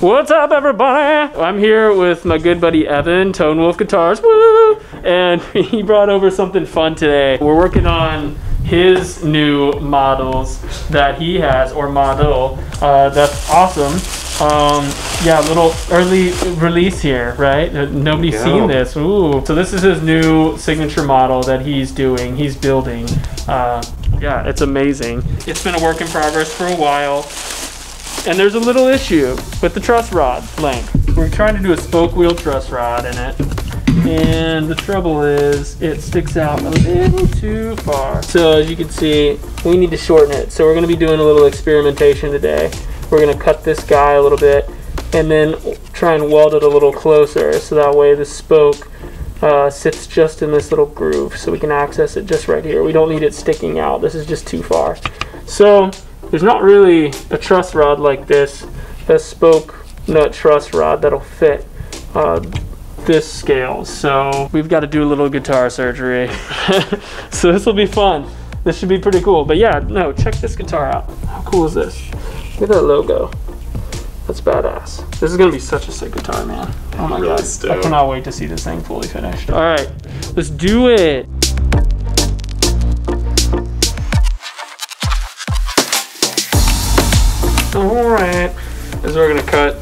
What's up, everybody? I'm here with my good buddy Evan, Tone Wolf Guitars, woo! And he brought over something fun today. We're working on his new models that he has, or model. That's awesome. Yeah, little early release here, right? Nobody's seen this. Ooh. So this is his new signature model that he's building. Yeah, it's amazing. It's been a work in progress for a while. And there's a little issue with the truss rod length. We're trying to do a spoke wheel truss rod in it. And the trouble is it sticks out a little too far. So as you can see, we need to shorten it. So we're gonna be doing a little experimentation today. We're gonna cut this guy a little bit and then try and weld it a little closer. So that way the spoke sits just in this little groove. So we can access it just right here. We don't need it sticking out. This is just too far. So there's not really a truss rod like this, a spoke nut truss rod that'll fit this scale. So we've got to do a little guitar surgery. So this will be fun. This should be pretty cool. But yeah, no, check this guitar out. How cool is this? Look at that logo. That's badass. This is gonna be such a sick guitar, man. Oh my god. I cannot wait to see this thing fully finished. All right, let's do it. Alright, as we're going to cut,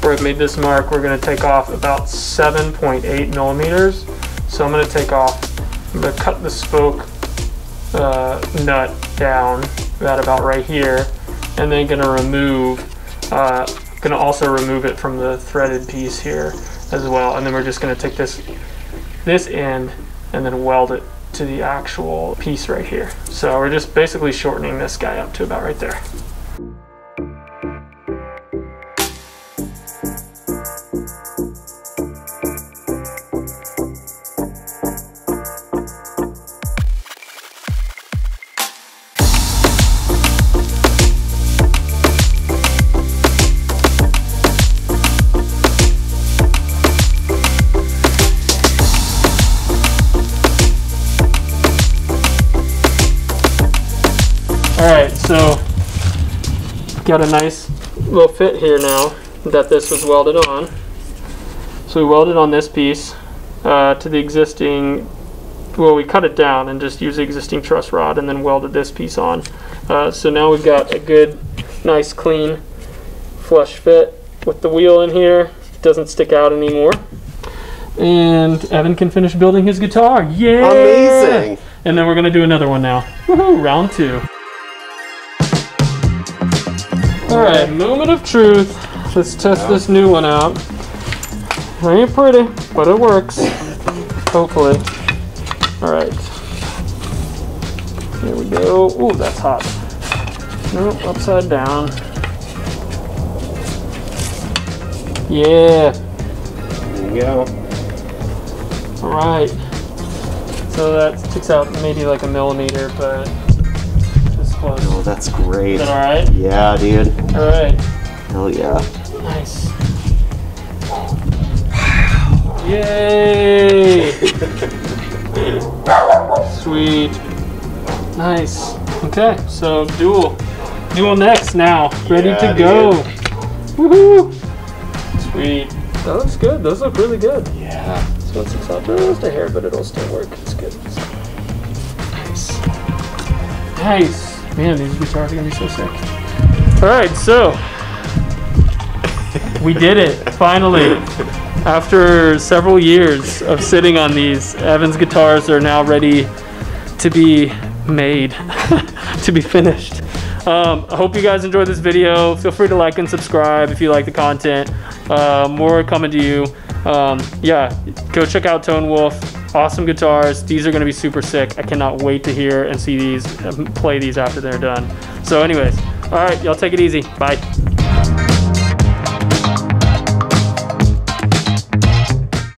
where I've made this mark, we're going to take off about 7.8 millimeters. So I'm going to I'm going to cut the spoke nut down about right here, and then going to also remove it from the threaded piece here as well. And then we're just going to take this end and then weld it to the actual piece right here. So we're just basically shortening this guy up to about right there. Alright, so got a nice little fit here now that this was welded on. So we welded on this piece to the existing, well, we cut it down and just used the existing truss rod and then welded this piece on. So now we've got a good, nice, clean, flush fit with the wheel in here. It doesn't stick out anymore. And Evan can finish building his guitar. Yeah! Amazing! And then we're going to do another one now. Woohoo! Round 2. Alright, moment of truth. Let's test this new one out. It ain't pretty, but it works. Hopefully. Alright. Here we go. Ooh, that's hot. Nope, upside down. Yeah. There you go. Alright. So that sticks out maybe like a millimeter, but close. Oh, that's great. Is that alright? Yeah, dude. Alright. Hell yeah. Nice. Yay! Sweet. Nice. Okay, so dual next now. Ready to go. Woohoo! Sweet. That looks good. Those look really good. Yeah. So it's just a hair, but it'll still work. It's good. Nice. Nice. Man, these guitars are gonna be so sick. Alright, so we did it, finally. After several years of sitting on these, Evan's guitars are now ready to be made, to be finished. I hope you guys enjoyed this video. Feel free to like and subscribe if you like the content. More coming to you. Yeah, go check out Tone Wolf. Awesome guitars. These are going to be super sick. I cannot wait to hear and see these, play these after they're done. So anyways, all right, y'all take it easy. Bye.